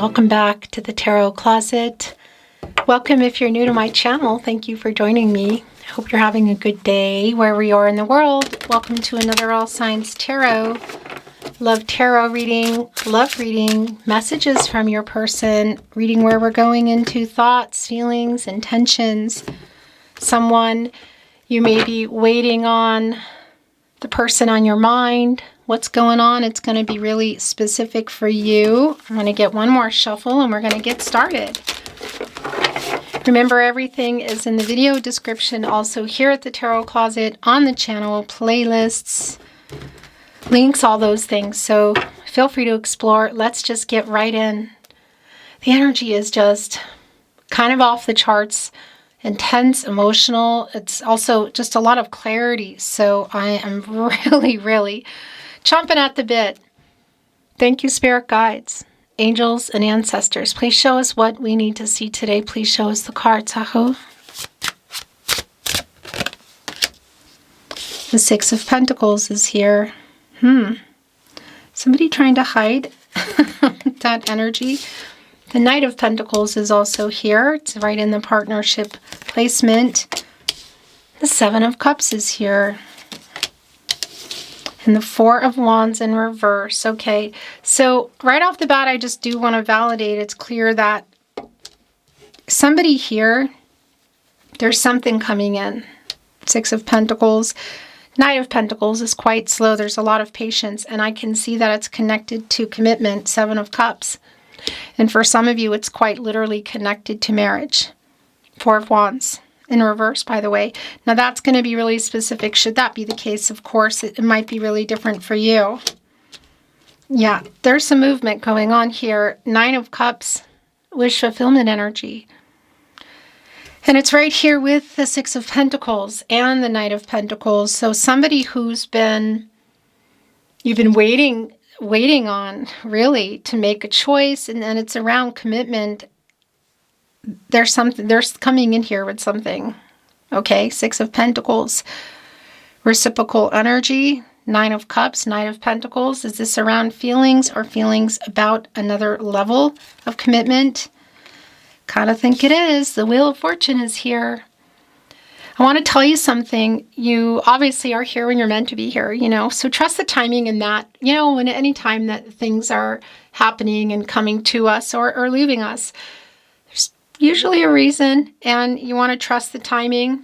Welcome back to the Tarot Closet. Welcome if you're new to my channel. Thank you for joining me. I hope you're having a good day wherever you are in the world. Welcome to another All Signs Tarot. Love tarot reading, love reading messages from your person, reading where we're going into thoughts, feelings, intentions. Someone you may be waiting on, the person on your mind, what's going on. It's going to be really specific for you. I'm going to get one more shuffle and we're going to get started. Remember, everything is in the video description, also here at the Tarot Closet, on the channel, playlists, links, all those things. So feel free to explore. Let's just get right in. The energy is just kind of off the charts, intense, emotional. It's also just a lot of clarity. So I am really chomping at the bit. Thank you, spirit guides, angels, and ancestors. Please show us what we need to see today. Please show us the cards, Aho. The Six of Pentacles is here. Somebody trying to hide that energy. The Knight of Pentacles is also here. It's right in the partnership placement. The Seven of Cups is here. And the Four of Wands in reverse. Okay, so right off the bat, I just do want to validate. It's clear that somebody here, there's something coming in. Six of Pentacles. Knight of Pentacles is quite slow. There's a lot of patience, and I can see that it's connected to commitment. Seven of Cups. And for some of you, it's quite literally connected to marriage. Four of Wands. In reverse, by the way. Now that's going to be really specific. Should that be the case, of course, it might be really different for you. Yeah, there's some movement going on here. Nine of Cups, wish fulfillment energy. And it's right here with the Six of Pentacles and the Knight of Pentacles. So somebody who's you've been waiting on, really, to make a choice, and then it's around commitment. There's coming in here with something. Okay, Six of Pentacles, reciprocal energy. Nine of Cups, Knight of Pentacles. Is this around feelings or feelings about another level of commitment? Kind of think it is. The Wheel of Fortune is here. I want to tell you something. You obviously are here when you're meant to be here, so trust the timing in that, when any time that things are happening and coming to us or leaving us, there's usually a reason, and you want to trust the timing.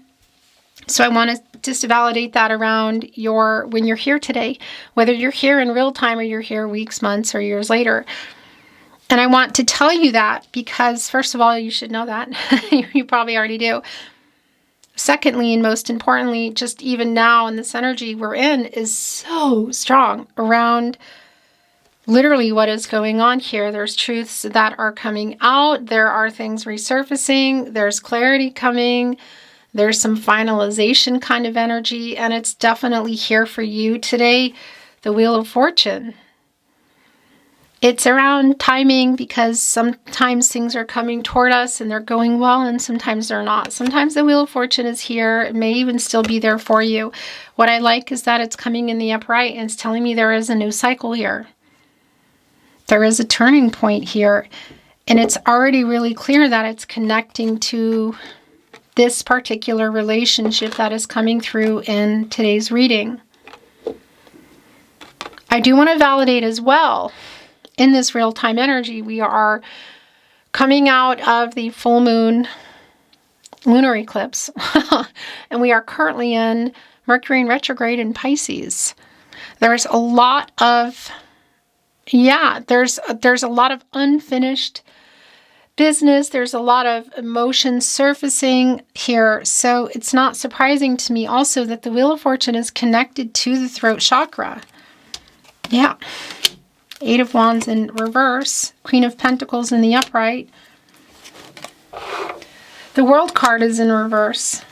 So I want to just validate that around when you're here today, whether you're here in real time or you're here weeks, months, or years later. And I want to tell you that because, first of all, you should know that. You probably already do. Secondly, and most importantly, just even now in this energy we're in is so strong around literally what is going on here. There's truths that are coming out. There are things resurfacing. There's clarity coming. There's some finalization kind of energy, and it's definitely here for you today. The Wheel of Fortune. It's around timing because sometimes things are coming toward us and they're going well, and sometimes they're not. Sometimes the Wheel of Fortune is here. It may even still be there for you. What I like is that it's coming in the upright and it's telling me there is a new cycle here. There is a turning point here, and it's already really clear that it's connecting to this particular relationship that is coming through in today's reading. I do want to validate as well. In this real-time energy, we are coming out of the full moon lunar eclipse, and we are currently in Mercury in retrograde in Pisces. There's a lot of, there's a lot of unfinished business. There's a lot of emotion surfacing here. So it's not surprising to me also that the Wheel of Fortune is connected to the throat chakra. Yeah. Eight of Wands in reverse, Queen of Pentacles in the upright. The World card is in reverse.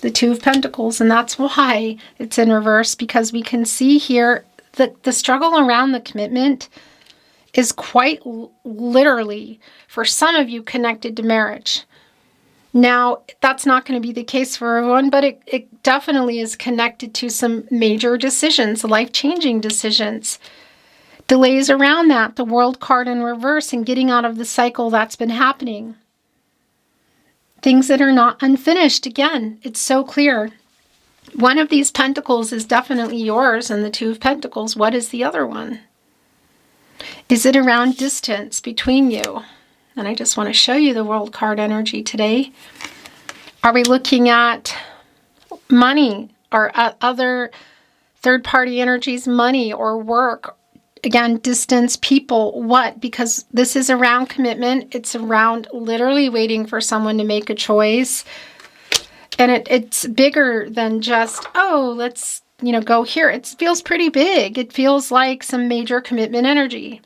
The Two of Pentacles, and that's why it's in reverse, because we can see here that the struggle around the commitment is quite literally, for some of you, connected to marriage. Now, that's not going to be the case for everyone, but it definitely is connected to some major decisions, life-changing decisions. Delays around that, the World card in reverse, and getting out of the cycle that's been happening. Things that are not unfinished. Again, it's so clear. One of these pentacles is definitely yours, and the Two of Pentacles. What is the other one? Is it around distance between you? And I just want to show you the World card energy today. Are we looking at money or other third-party energies, money or work? Again, distance, people, what? Because this is around commitment. It's around literally waiting for someone to make a choice. And it's bigger than just, oh, let's, go here. It feels pretty big. It feels like some major commitment energy.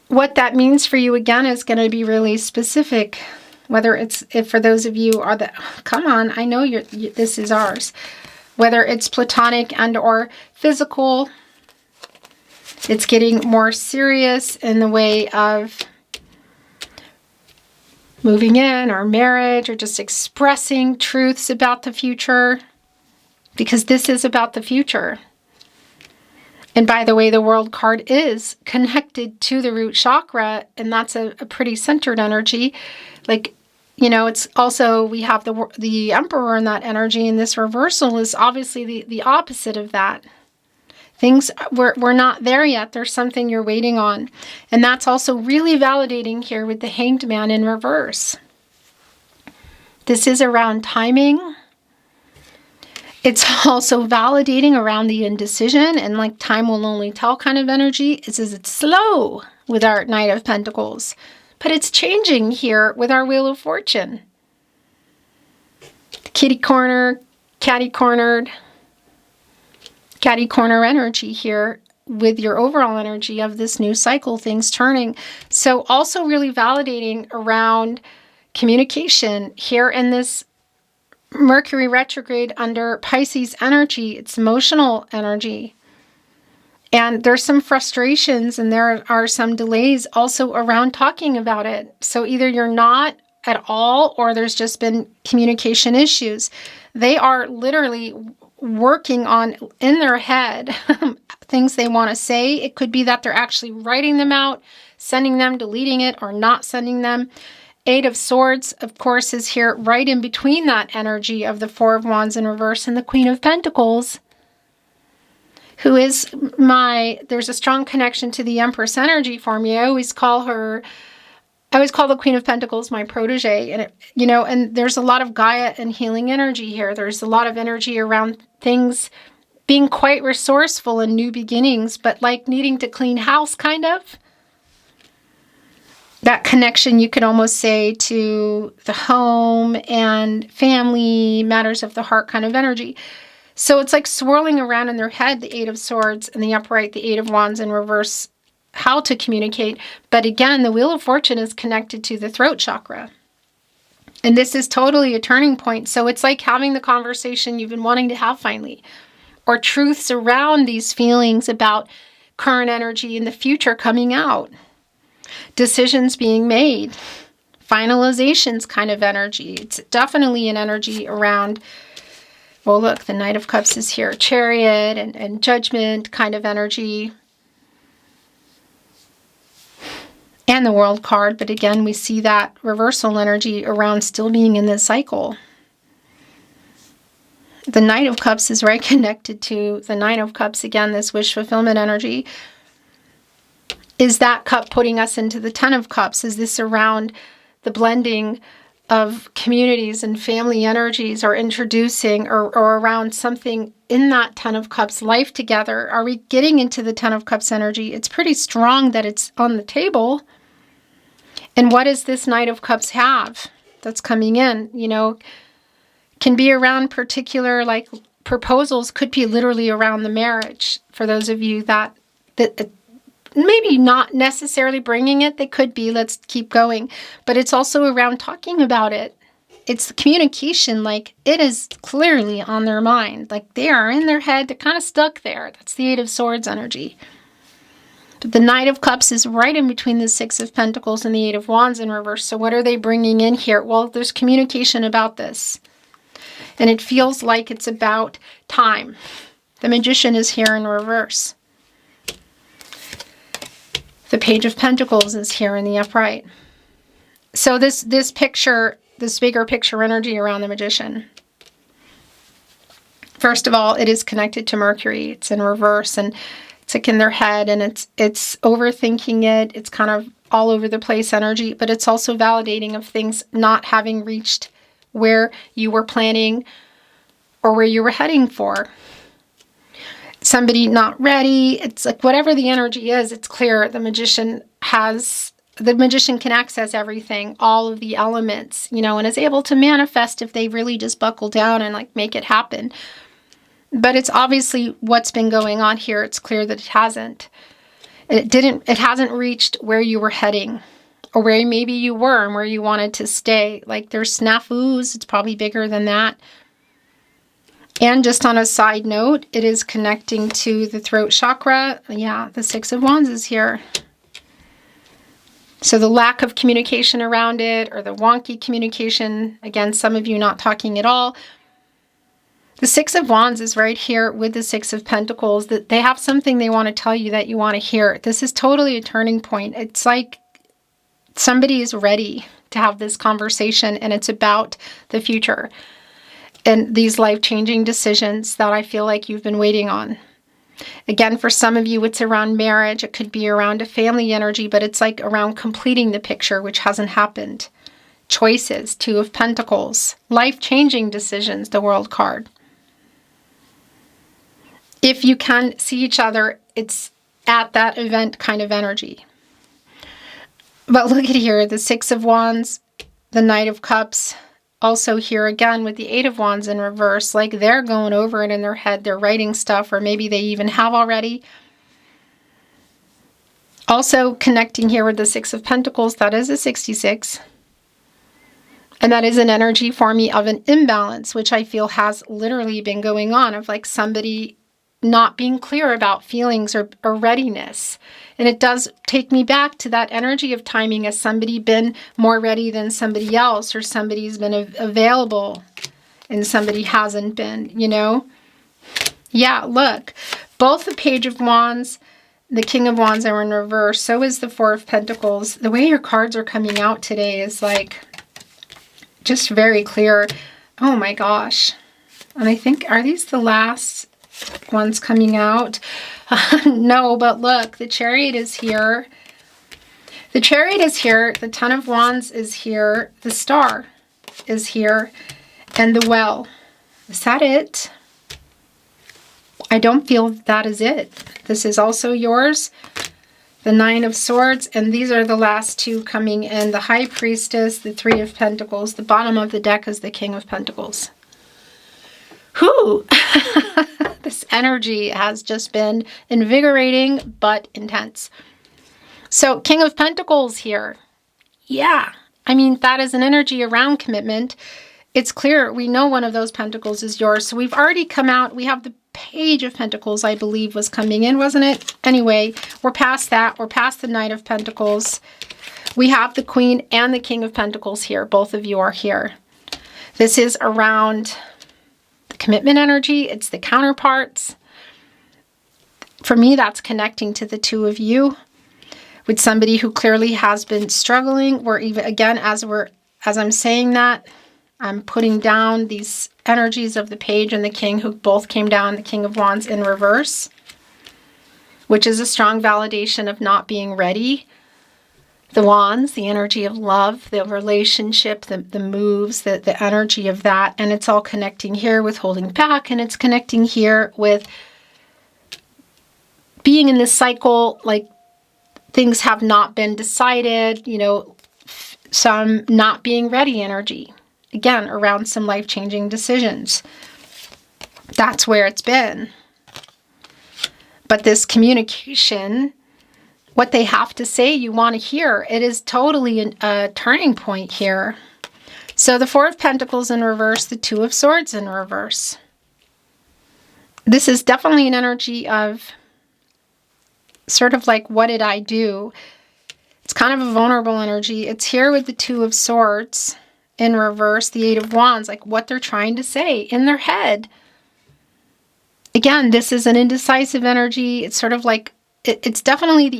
What that means for you, again, is going to be really specific. Whether it's, if for those of you are the, come on, I know this is ours. Whether it's platonic and or physical, it's getting more serious in the way of moving in or marriage or just expressing truths about the future, because this is about the future. And by the way, the World card is connected to the root chakra, and that's a pretty centered energy. Like, it's also, we have the Emperor in that energy, and this reversal is obviously the opposite of that. Things, we're not there yet. There's something you're waiting on. And that's also really validating here with the Hanged Man in reverse. This is around timing. It's also validating around the indecision and like time will only tell kind of energy. It's slow with our Knight of Pentacles. But it's changing here with our Wheel of Fortune. Kitty corner, catty cornered. Catty corner energy here with your overall energy of this new cycle, things turning. So also really validating around communication here in this Mercury retrograde under Pisces energy. It's emotional energy. And there's some frustrations and there are some delays also around talking about it. So either you're not at all or there's just been communication issues. They are literally working on in their head things they want to say. It could be that they're actually writing them out, sending them, deleting it, or not sending them. Eight of Swords, of course, is here right in between that energy of the Four of Wands in reverse and the Queen of Pentacles, who is there's a strong connection to the Empress energy for me. I always call the Queen of Pentacles my protege, and and there's a lot of Gaia and healing energy here. There's a lot of energy around things being quite resourceful and new beginnings, but like needing to clean house, kind of. That connection, you could almost say, to the home and family, matters of the heart kind of energy. So it's like swirling around in their head, the Eight of Swords and the upright, the Eight of Wands in reverse, how to communicate. But again, the Wheel of Fortune is connected to the throat chakra. And this is totally a turning point. So it's like having the conversation you've been wanting to have finally. Or truths around these feelings about current energy and the future coming out. Decisions being made. Finalizations kind of energy. It's definitely an energy around, well, look, the Knight of Cups is here. Chariot and Judgment kind of energy. And the World card, but again, we see that reversal energy around still being in this cycle. The Knight of Cups is right connected to the Nine of Cups. Again, this wish fulfillment energy. Is that cup putting us into the Ten of Cups? Is this around the blending of communities and family energies, or introducing or around something in that Ten of Cups, life together? Are we getting into the Ten of Cups energy? It's pretty strong that it's on the table. And what does this Knight of Cups have that's coming in? Can be around particular, like, proposals, could be literally around the marriage. For those of you that maybe not necessarily bringing it, they could be, let's keep going. But it's also around talking about it. It's the communication, like, it is clearly on their mind. Like, they are in their head, they're kind of stuck there. That's the Eight of Swords energy. But the Knight of Cups is right in between the Six of Pentacles and the Eight of Wands in reverse. So what are they bringing in here? Well, there's communication about this. And it feels like it's about time. The Magician is here in reverse. The Page of Pentacles is here in the upright. So this picture, this bigger picture energy around the Magician. First of all, it is connected to Mercury. It's in reverse, and it's like in their head, and it's overthinking it. It's kind of all over the place energy, but it's also validating of things not having reached where you were planning or where you were heading for. Somebody not ready. It's like whatever the energy is, it's clear the magician can access everything, all of the elements, and is able to manifest if they really just buckle down and like make it happen. But it's obviously what's been going on here. It's clear that it hasn't. It hasn't reached where you were heading, or where maybe you were and where you wanted to stay. Like there's snafus. It's probably bigger than that. And just on a side note, it is connecting to the throat chakra. Yeah, the Six of Wands is here. So the lack of communication around it, or the wonky communication, again, some of you not talking at all. The Six of Wands is right here with the Six of Pentacles, that they have something they want to tell you that you want to hear. This is totally a turning point. It's like somebody is ready to have this conversation, and it's about the future and these life-changing decisions that I feel like you've been waiting on. Again, for some of you, it's around marriage. It could be around a family energy, but it's like around completing the picture, which hasn't happened. Choices, Two of Pentacles, life-changing decisions, the World card. If you can see each other, it's at that event kind of energy. But look at here, the Six of Wands, the Knight of Cups, also here again with the Eight of Wands in reverse, like they're going over it in their head, they're writing stuff, or maybe they even have already. Also connecting here with the Six of Pentacles, that is a 66. And that is an energy for me of an imbalance, which I feel has literally been going on, of like somebody not being clear about feelings or readiness. And it does take me back to that energy of timing. Has somebody been more ready than somebody else, or somebody's been available and somebody hasn't been, Yeah, look, both the Page of Wands, the King of Wands are in reverse. So is the Four of Pentacles. The way your cards are coming out today is like just very clear. Oh my gosh. And I think, are these the last ones coming out? No, but look, the Chariot is here. The Chariot is here. The Ten of Wands is here. The Star is here. And the Well. Is that it? I don't feel that is it. This is also yours. The Nine of Swords. And these are the last two coming in. The High Priestess, the Three of Pentacles. The bottom of the deck is the King of Pentacles. Whew! This energy has just been invigorating but intense. So King of Pentacles here. Yeah. I mean, that is an energy around commitment. It's clear. We know one of those pentacles is yours. So we've already come out. We have the Page of Pentacles, I believe, was coming in, wasn't it? Anyway, we're past that. We're past the Knight of Pentacles. We have the Queen and the King of Pentacles here. Both of you are here. This is around commitment energy. It's the counterparts. For me, that's connecting to the two of you with somebody who clearly has been struggling, or even, again, as I'm saying that, I'm putting down these energies of the Page and the King, who both came down, the King of Wands in reverse, which is a strong validation of not being ready. The Wands, the energy of love, the relationship, the moves, the energy of that. And it's all connecting here with holding back. And it's connecting here with being in this cycle, like things have not been decided, some not being ready energy. Again, around some life-changing decisions. That's where it's been. But this communication, what they have to say, you want to hear. It is totally a turning point here. So the Four of Pentacles in reverse, the Two of Swords in reverse. This is definitely an energy of sort of like, what did I do? It's kind of a vulnerable energy. It's here with the Two of Swords in reverse, the Eight of Wands, like what they're trying to say in their head. Again, this is an indecisive energy. It's sort of like, it's definitely the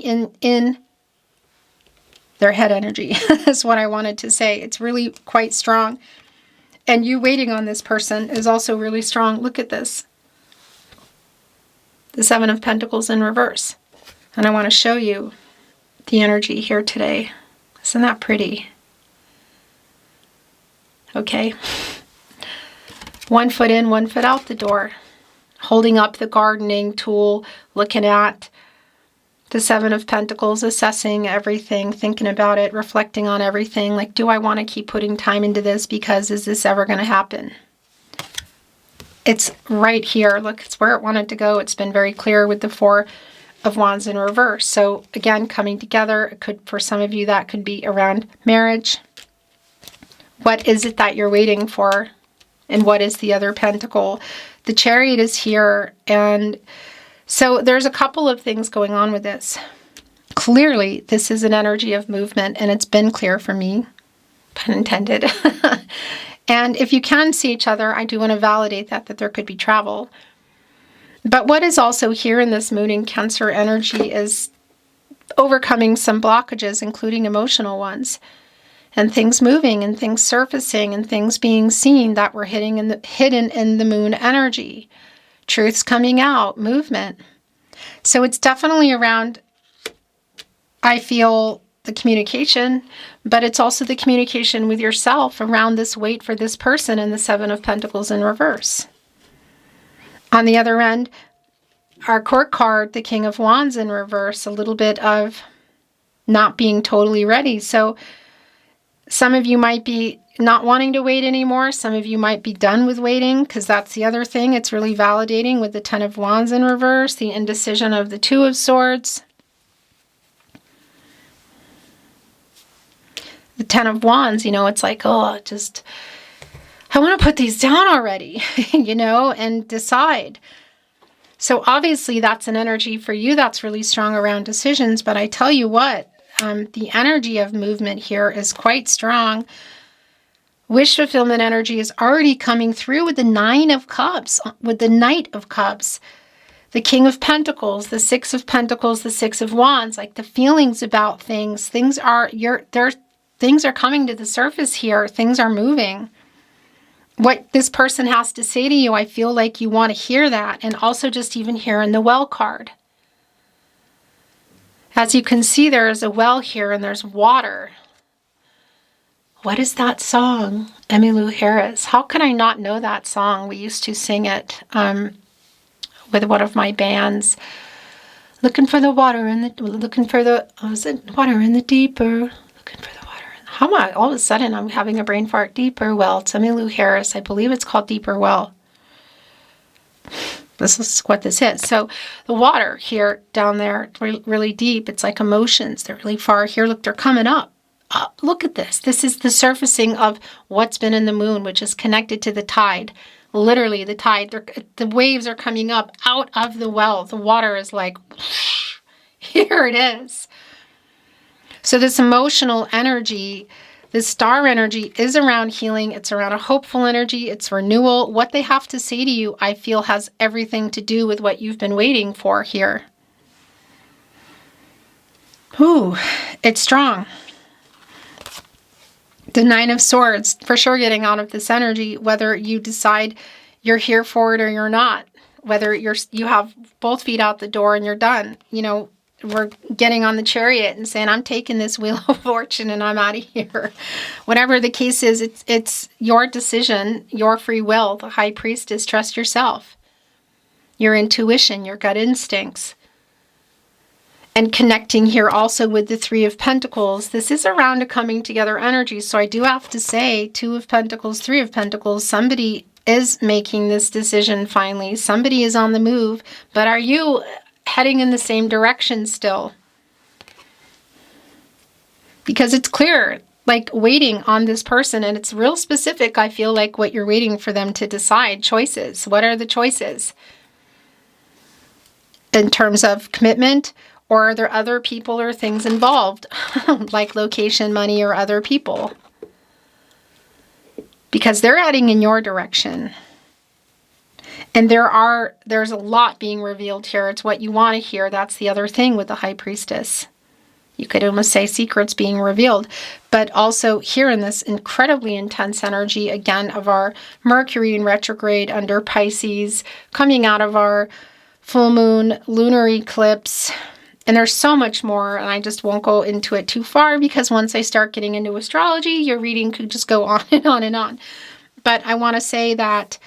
Their head energy is what I wanted to say. It's really quite strong. And you waiting on this person is also really strong. Look at this. The Seven of Pentacles in reverse. And I want to show you the energy here today. Isn't that pretty? Okay. 1 foot in, 1 foot out the door. Holding up the gardening tool, looking at the Seven of Pentacles, assessing everything, thinking about it, reflecting on everything. Like, do I want to keep putting time into this? Because is this ever going to happen? It's right here. Look, it's where it wanted to go. It's been very clear with the Four of Wands in reverse. So again, coming together. It could, for some of you, that could be around marriage. What is it that you're waiting for? And what is the other pentacle? The Chariot is here, and so there's a couple of things going on with this. Clearly, this is an energy of movement, and it's been clear for me, pun intended. And if you can see each other, I do want to validate that there could be travel. But what is also here in this Moon in Cancer energy is overcoming some blockages, including emotional ones, and things moving and things surfacing and things being seen that were hidden in the Moon energy. Truths coming out, movement. So it's definitely around, I feel, the communication, but it's also the communication with yourself around this wait for this person and the Seven of Pentacles in reverse. On the other end, our court card, the King of Wands in reverse, a little bit of not being totally ready. So some of you might be not wanting to wait anymore. Some of you might be done with waiting, because that's the other thing. It's really validating with the Ten of Wands in reverse, the indecision of the Two of Swords. The Ten of Wands, you know, it's like, oh, just, I want to put these down already, you know, and decide. So obviously that's an energy for you that's really strong around decisions. But I tell you what, the energy of movement here is quite strong. Wish fulfillment energy is already coming through with the Nine of Cups, with the Knight of Cups, the King of Pentacles, the Six of Pentacles, the Six of Wands. Like the feelings about things, things are coming to the surface here. Things are moving. What this person has to say to you, I feel like you want to hear that. And also just even here in the Well card. As you can see, there is a well here and there's water. What is that song? Emmylou Harris. How can I not know that song? We used to sing it with one of my bands. Looking for the water in the, water in the deeper. Looking for the water. How am I, all of a sudden I'm having a brain fart. Deeper well. It's Emmylou Harris. I believe it's called Deeper Well. This is what this is. So the water here, down there, really deep. It's like emotions. They're really far here. Look, they're coming up. Look at this. This is the surfacing of what's been in the Moon, which is connected to the tide. Literally, the tide. The waves are coming up out of the well. The water is like, whoosh, here it is. So this emotional energy, this star energy is around healing. It's around a hopeful energy. It's renewal. What they have to say to you, I feel, has everything to do with what you've been waiting for here. Ooh, it's strong. The Nine of Swords, for sure getting out of this energy, whether you decide you're here for it or you're not, whether you have both feet out the door and you're done. You know, we're getting on the Chariot and saying, I'm taking this Wheel of Fortune and I'm out of here. Whatever the case is, it's your decision, your free will. The High Priestess, trust yourself, your intuition, your gut instincts. And connecting here also with the Three of Pentacles. This is around a coming together energy. So I do have to say, Two of Pentacles, Three of Pentacles, somebody is making this decision finally. Somebody is on the move. But are you heading in the same direction still? Because it's clear, like waiting on this person. And it's real specific, I feel like, what you're waiting for them to decide. Choices. What are the choices? In terms of commitment, or are there other people or things involved, like location, money, or other people? Because they're heading in your direction. And there's a lot being revealed here. It's what you want to hear. That's the other thing with the High Priestess. You could almost say secrets being revealed. But also here in this incredibly intense energy, again, of our Mercury in retrograde under Pisces, coming out of our full moon lunar eclipse. And there's so much more, and I just won't go into it too far because once I start getting into astrology, your reading could just go on and on and on. But I want to say that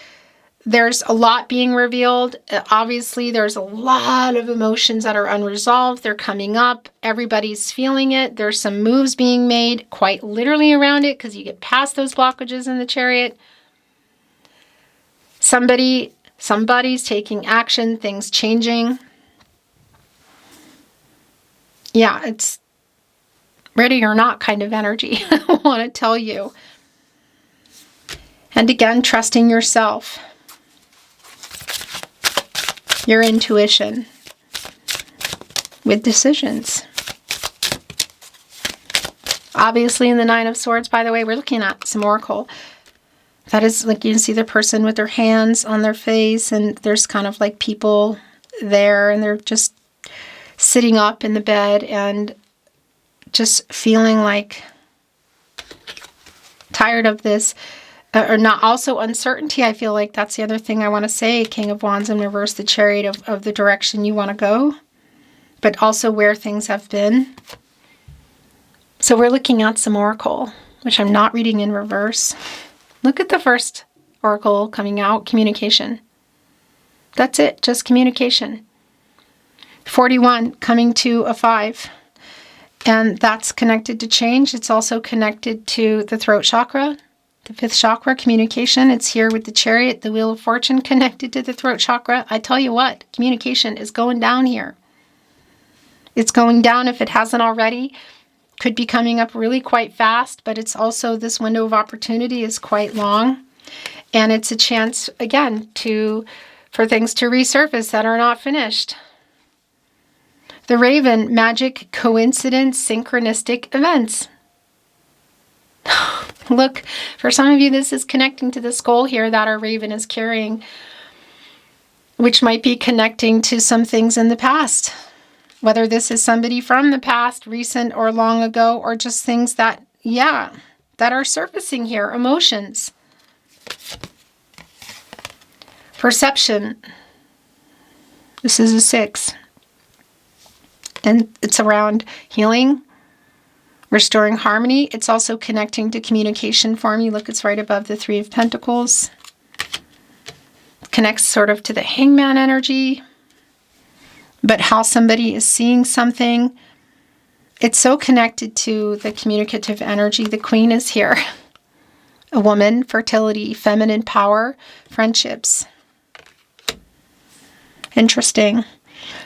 there's a lot being revealed. Obviously, there's a lot of emotions that are unresolved. They're coming up. Everybody's feeling it. There's some moves being made quite literally around it because you get past those blockages in the Chariot. Somebody's taking action, things changing. Yeah, it's ready or not kind of energy, I want to tell you. And again, trusting yourself. Your intuition with decisions. Obviously in the Nine of Swords, by the way, we're looking at some oracle. That is like you can see the person with their hands on their face and there's kind of like people there and they're just sitting up in the bed and just feeling like tired of this. Or not, also uncertainty. I feel like that's the other thing I want to say. King of Wands in reverse, the Chariot of the direction you want to go, but also where things have been. So we're looking at some oracle, which I'm not reading in reverse. Look at the first oracle coming out, communication. That's it, just communication. 41 coming to a 5. And that's connected to change. It's also connected to the throat chakra. The 5th chakra, communication. It's here with the Chariot, the Wheel of Fortune connected to the throat chakra. I tell you what, communication is going down here. It's going down if it hasn't already. Could be coming up really quite fast, but it's also this window of opportunity is quite long. And it's a chance, again, for things to resurface that are not finished. The Raven, magic, coincidence, synchronistic events. Look, for some of you, this is connecting to the skull here that our Raven is carrying, which might be connecting to some things in the past. Whether this is somebody from the past, recent or long ago, or just things that, that are surfacing here, emotions. Perception. This is a 6. And it's around healing, restoring harmony. It's also connecting to communication for me. Look, it's right above the 3 of Pentacles. It connects sort of to the Hangman energy. But how somebody is seeing something. It's so connected to the communicative energy. The Queen is here. A woman, fertility, feminine power, friendships. Interesting.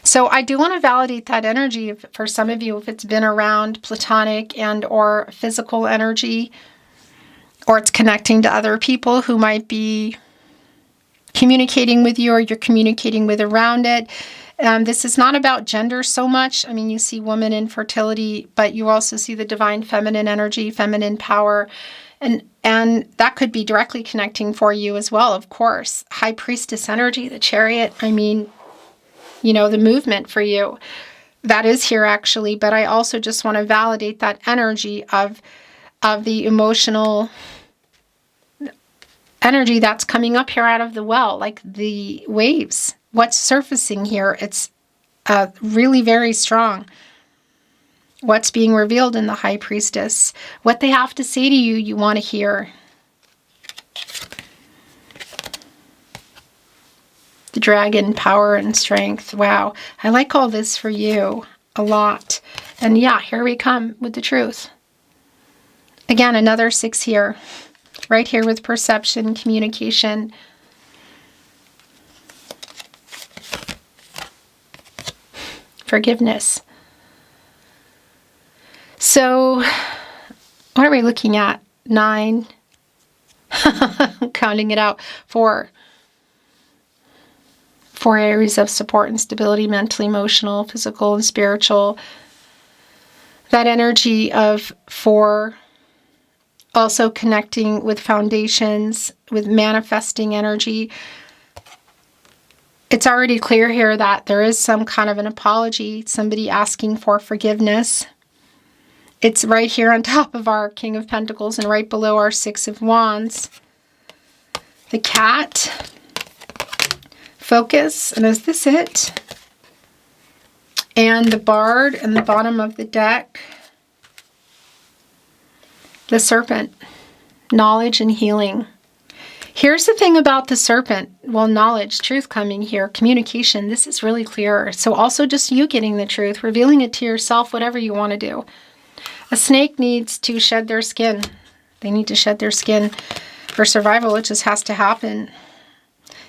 So I do want to validate that energy for some of you if it's been around platonic and or physical energy, or it's connecting to other people who might be communicating with you or you're communicating with around it. This is not about gender so much. I mean, you see woman in fertility, but you also see the divine feminine energy, feminine power, and that could be directly connecting for you as well, of course. High Priestess energy, the Chariot, I mean, the movement for you. That is here actually, but I also just want to validate that energy of the emotional energy that's coming up here out of the well, like the waves. What's surfacing here, it's really very strong. What's being revealed in the High Priestess. What they have to say to you, you want to hear. The Dragon, power and strength. Wow. I like all this for you a lot. And yeah, here we come with the truth. Again, another 6 here. Right here with perception, communication. Forgiveness. So, what are we looking at? 9. Counting it out. 4 areas of support and stability, mentally, emotional, physical, and spiritual. That energy of 4 also connecting with foundations, with manifesting energy. It's already clear here that there is some kind of an apology, somebody asking for forgiveness. It's right here on top of our King of Pentacles and right below our Six of Wands. The cat. Focus. And is this it? And the Bard in the bottom of the deck. The Serpent. Knowledge and healing. Here's the thing about the Serpent. Well, knowledge, truth coming here, communication. This is really clear. So also just you getting the truth, revealing it to yourself, whatever you want to do. A snake needs to shed their skin. They need to shed their skin for survival. It just has to happen.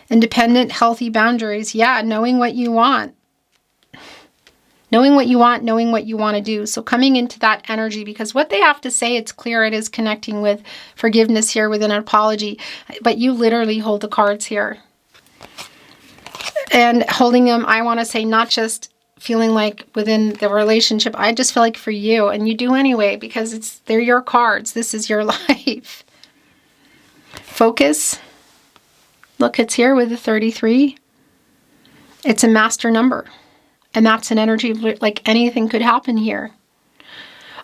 Independent, healthy boundaries. Yeah, knowing what you want. Knowing what you want, knowing what you want to do. So coming into that energy, because what they have to say, it's clear it is connecting with forgiveness here, with an apology. But you literally hold the cards here. And holding them, I want to say, not just feeling like within the relationship, I just feel like for you, and you do anyway, because they're your cards. This is your life. Focus. Look, it's here with the 33. It's a master number. And that's an energy of like anything could happen here.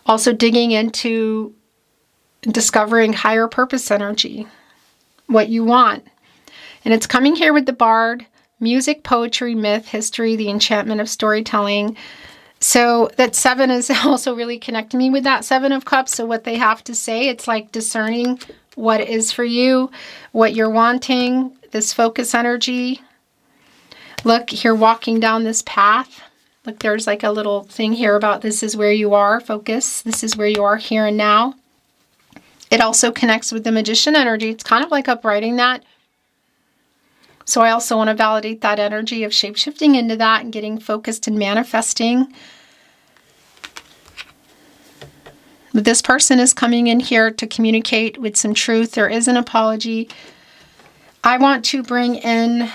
Also digging into discovering higher purpose energy. What you want. And it's coming here with the Bard. Music, poetry, myth, history, the enchantment of storytelling. So that 7 is also really connecting me with that 7 of Cups. So what they have to say, it's like discerning what is for you, what you're wanting, this focus energy. Look, you're walking down this path. Look, there's like a little thing here about this is where you are, focus. This is where you are here and now. It also connects with the Magician energy. It's kind of like upwriting that. So I also want to validate that energy of shape-shifting into that and getting focused and manifesting. But this person is coming in here to communicate with some truth. There is an apology. I want to bring in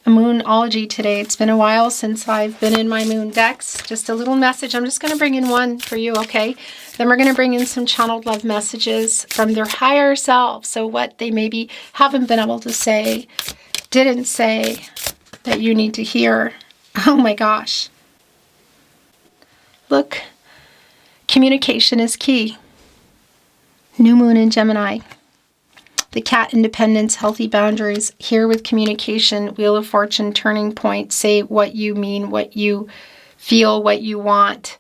a Moonology today. It's been a while since I've been in my moon decks. Just a little message. I'm just going to bring in one for you, okay? Then we're going to bring in some channeled love messages from their higher self. So what they maybe haven't been able to say, didn't say, that you need to hear. Oh my gosh. Look, communication is key. New moon in Gemini. The cat, independence, healthy boundaries. Here with communication, Wheel of Fortune, turning point. Say what you mean, what you feel, what you want.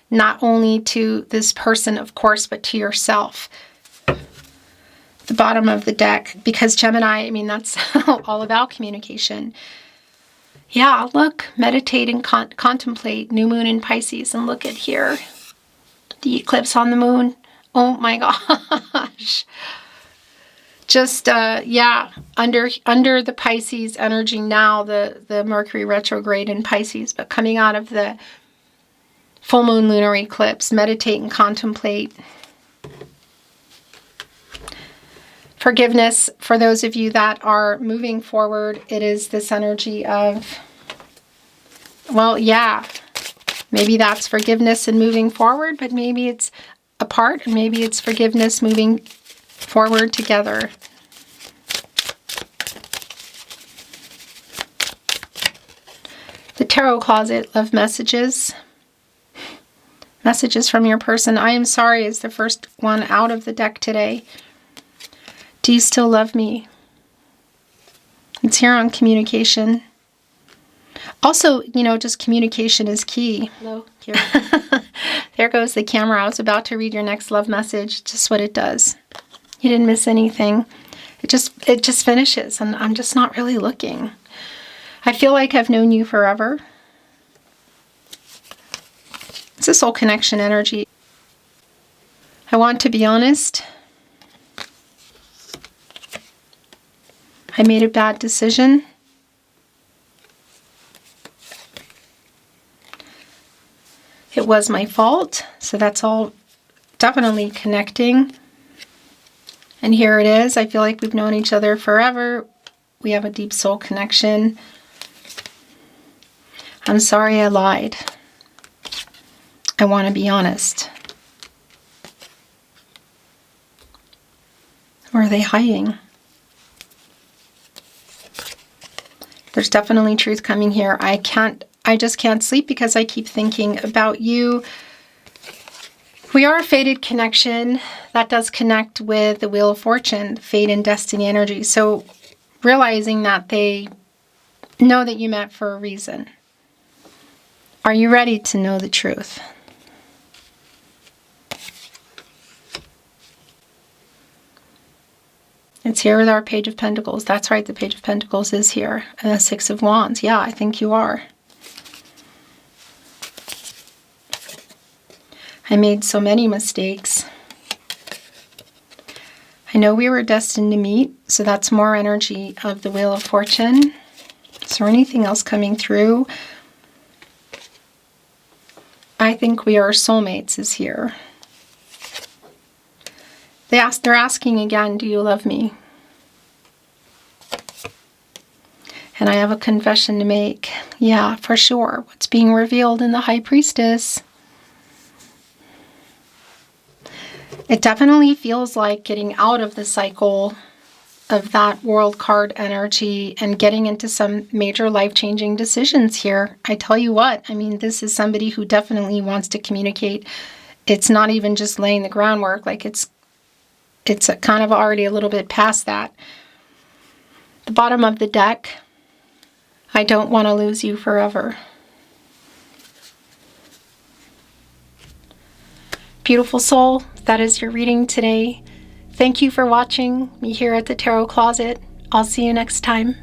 Not only to this person, of course, but to yourself. The bottom of the deck. Because Gemini, I mean, that's all about communication. Yeah, look, meditate and contemplate. New moon in Pisces. And look at here. The eclipse on the moon. Oh my gosh. Just, yeah, under the Pisces energy now, the Mercury retrograde in Pisces, but coming out of the full moon lunar eclipse, meditate and contemplate. Forgiveness, for those of you that are moving forward, it is this energy of, well, yeah, maybe that's forgiveness and moving forward, but maybe it's apart, and maybe it's forgiveness moving forward together. The Tarot Closet, love messages. Messages from your person. I am sorry is the first one out of the deck today. Do you still love me? It's here on communication. Also, you know, just communication is key. Hello, here. There goes the camera. I was about to read your next love message. Just what it does. You didn't miss anything. It just finishes, and I'm just not really looking. I feel like I've known you forever. It's a soul connection energy. I want to be honest. I made a bad decision. It was my fault. So that's all definitely connecting. And here it is. I feel like we've known each other forever. We have a deep soul connection. I'm sorry I lied. I want to be honest. Or are they hiding? There's definitely truth coming here. I can't I just can't sleep because I keep thinking about you. We are a fated connection. That does connect with the Wheel of Fortune, fate and destiny energy. So realizing that they know that you met for a reason. Are you ready to know the truth? It's here with our Page of Pentacles. That's right, the Page of Pentacles is here. And the Six of Wands. Yeah, I think you are. I made so many mistakes. I know we were destined to meet, so that's more energy of the Wheel of Fortune. Is there anything else coming through? I think we are soulmates is here. They're asking again, do you love me? And I have a confession to make. Yeah, for sure. What's being revealed in the High Priestess? It definitely feels like getting out of the cycle of that World card energy and getting into some major life-changing decisions here. I tell you what, I mean, this is somebody who definitely wants to communicate. It's not even just laying the groundwork, like it's kind of already a little bit past that. The bottom of the deck, I don't want to lose you forever. Beautiful soul, that is your reading today. Thank you for watching me here at the Tarot Closet. I'll see you next time.